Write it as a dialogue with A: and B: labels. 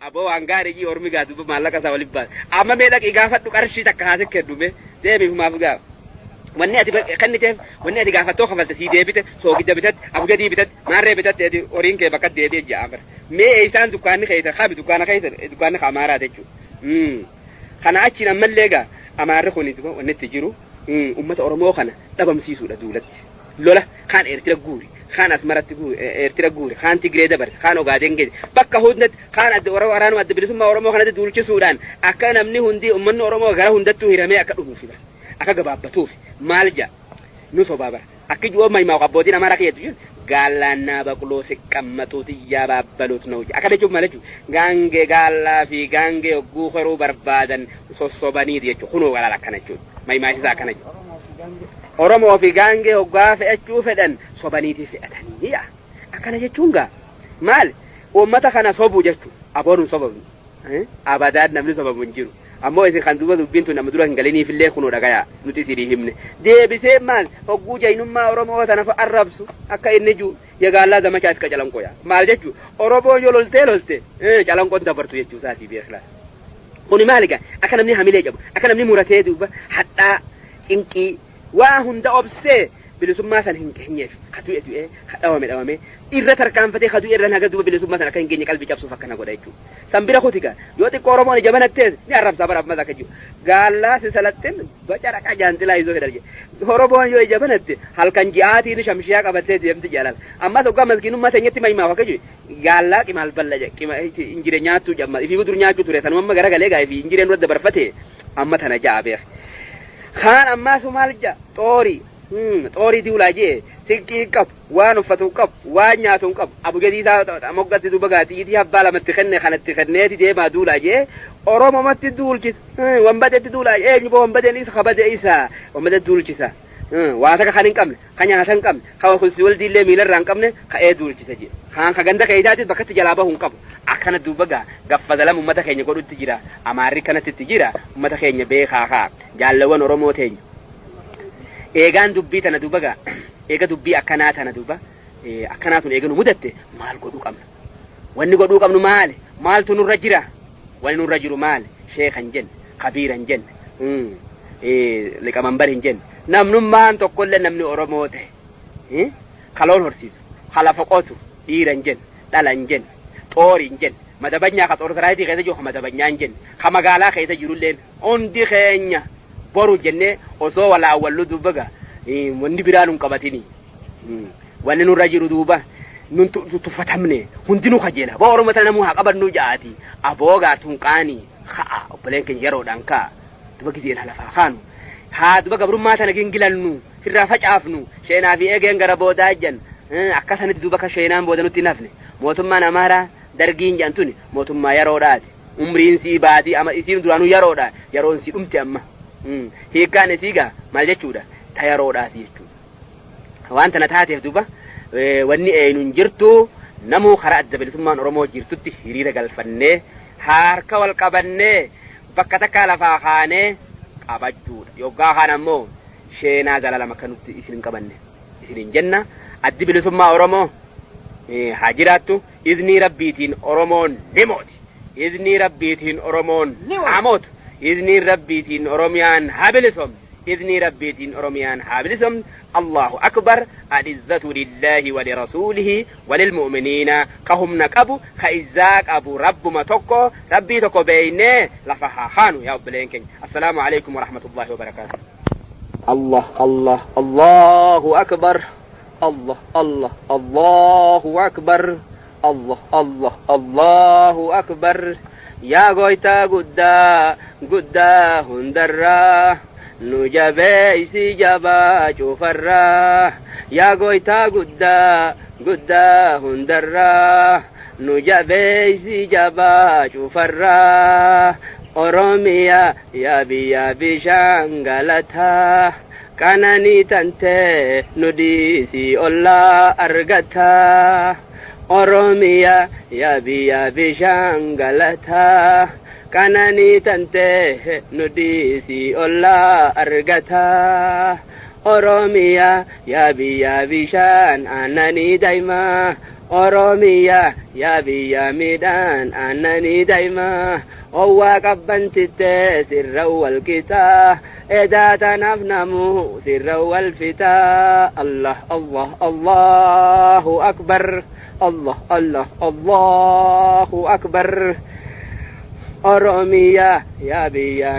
A: aboo hangaari ormi gaadu maallaqa isaa waliin baas amma mee dhaqii gaafadhu qarshii takka haase kennume deebiif maaf gaaf wanni ati kanniteef wanni ati gaafattoo kafalte sii deebite soogidda bitat abgadii bitat maarree bitat horiin kee bakka deebi'e ja'amar mee isaan dukkaanni keessa qabi dukkaanni amaaraa jechuudha kana achiin ammallee gaa amaarri kun wanni itti jiru ummata oromoo kana dhabamsiisuudha duulatti lola kaan eertira guuri kaan asmaratti eertira guuri kaan tigree dabarse kaan ogaadeen geesse bakka hundatti kaan waraanuma adda bilisummaa oromoo kanatti duulchisuudhaan akka namni hundi ummanni oromoo gara hundattuu hiramee akka dhufuufi bara akka gabaabbatuufi maal jaa nu sobaabara akka ji'ooma himaa abbootiin amaaraa keetu gaalaannaa baquloo siqqammatuuti yaa baabbaluutu na hojii akka jechuuf maal jechuudha gaangee gaallaa fi gaangee hogguu horuu barbaadan sossobaniiti jechuudha kunoo galaala akkana jechuudha mayimaasisaa akkana jechuudha oromoo fi gaangee hoggaa fe'achuu fedhan sobaniiti fe'atanii akkana jechuun gaa maal uummata kana sobuu jechuudha aboonuun sobabnu abadaan namni sobamu hin jiru ammoo isin kan duuba dubbiin tun nama dura hin galiniifillee kunoo dhagayaa nuti isinii himne deebisee maal hogguu jaynummaa oromoo tana arrabsu akka inni jiru yagaallaa zamachaa iska calanqoya maal jechuu oromoo yoo lolte calanqoon dabartu jechuu isaatii beeklaa kuni maal egaa akka namni hamilee qabu akka namni muratee duuba hadhaa cinqii waa hunda obsee bilisummaa san hin keenyeef katu'e dhawame irra tarkaanfatee katu'e irra naga duuba bilisummaa san akka hin keenye qalbii cabsuuf akkana godha jechuudha sanbira kutiga yoo xiqqoo oromoon jabanattees ni arrabsaa bara ammas akka jiru gaallaa si salattin baca dhaqaa jaantilaa isoo fedha oromoon yoo jabanatte halkan ji'aatiin shamshiyaa qabattee deemti jaalala ammas hoggaa maskiinummaa teenyetti mahimaaf akka jiru gaallaa qimaal balla injire nyaattuu jamma ifii budur nyaachuu ture sanuma amma garagalee gaa ifii injireen dura dabarfate amma tana ja'a beek kaan ammaas maal ja'a xoorii diulaa jee tiqqii qabu waan uffatu qabu waan nyaatu qabu abugadii isaa moggatti duuba gaatiitii abbaa lamatti kenne kanatti kenneeti deemaa duulaa jee oromomatti duulchis wambadeetti duulaa eenyu boo wambadeen isa kabade isa wambadeetti duulchisa waa taka kan hin qabne ka nyaata hin qabne ka kulsi waldiillee miilarraa hin qabne ka'ee duulchisa jee kaan ka ganda keeysaatis bakkatti jalaa bahuu hin qabu akkana duuba gaffadalam ummata keenya godhutti jira amaarri kanatti jira ummata keenya beekaa jaallawwan oromoo teenya eegaan dubbii tana duuba eega dubbii akkanaa tana duuba akkanaatun eega nu mudatte maal godhuu qabna wanni godhuu qabnu maali maaltu nurra jira wanni nurra jiru maali sheekan jenne kabiiran jenne liqamanbar hin jenne namnummaan tokkollee namni oromoo ta'e kaloon horsiisu kalafa qotu dhiiran jenne dhalan jenne xooriin jenne madabanyaa ka xoortaraayitii keessa jiru ka madabanyaa jenne ka magaalaa keessa jirulleen hundi keenya boru jenne osoo walaawallu duuba wanni biraan hin qabatini wanni nurra jiru duuba nun tuffatamne hundi nu kajeela boo oromoo tana namuu haa qabannu ja'aati aboogaa tunqaanii ka'a obboleen keenya yeroodhaan ka'a duuba gizeen halafaa kaanu haa duuba gabrummaa tana gingilannu irraa facaafnu sheenaa fi eegeen gara boodaa jan akkasanitti duuba ka sheenaan booda nutti nafne mootummaan amaaraa dargiin jedhan tuni mootummaa yeroodhaati umriin sii baatii ama isiin duraanuu yeroodha yeroon sii dhumte amma hiikkaan isiigaa maal jechuudha ta yeroodhaati jechuudha waan tana taateef duuba wanni eenyuun jirtu namuu karaa adda bilisummaan oromoo jirtutti hiriira galfannee harka wal qabannee bakka takka lafaa kaanee qabachuudha yoggaa kaan ammoo sheenaa zalaalama akka nutti isin hin qabanne isinin jenna addi bilisummaa oromoo haa jiraattu iznii rabbiitiin oromoon ni mooti iznii rabbiitiin oromoon haa mootu iznii rabbiitiin oromiyaan haa bilisomne iznii rabbiitiin oromiyaan haa bilisomne الله أكبر العزة لله ولرسوله وللمؤمنين كهم نقبوا كإزاك أبو رب ما تكو ربي تكو بينه لفها خانو يا أبلينكين السلام عليكم ورحمة الله وبركاته الله الله الله أكبر الله الله الله أكبر الله الله الله أكبر يا غويتا قدا هندرا نجابيسي جابا شوفرا يا غويتا قدا هندرا نجابيسي جابا شوفرا أروميا يا بي شانغالتا كانني تنتي نديسي الله أرغتا أروميا يا بي شانغالتا kanani tante nudisi olla argata oromiya ya bi shan anani daima Oromiyaa yaa biyya midhaan aannanii daa'imaa owwaa qabbansittee sirra wal qixaa edaa tanaaf namuu sirra wal fitaa Allah Allah Allahu akbar Allah Allah Allahu akbar Oromiyaa yaa biyya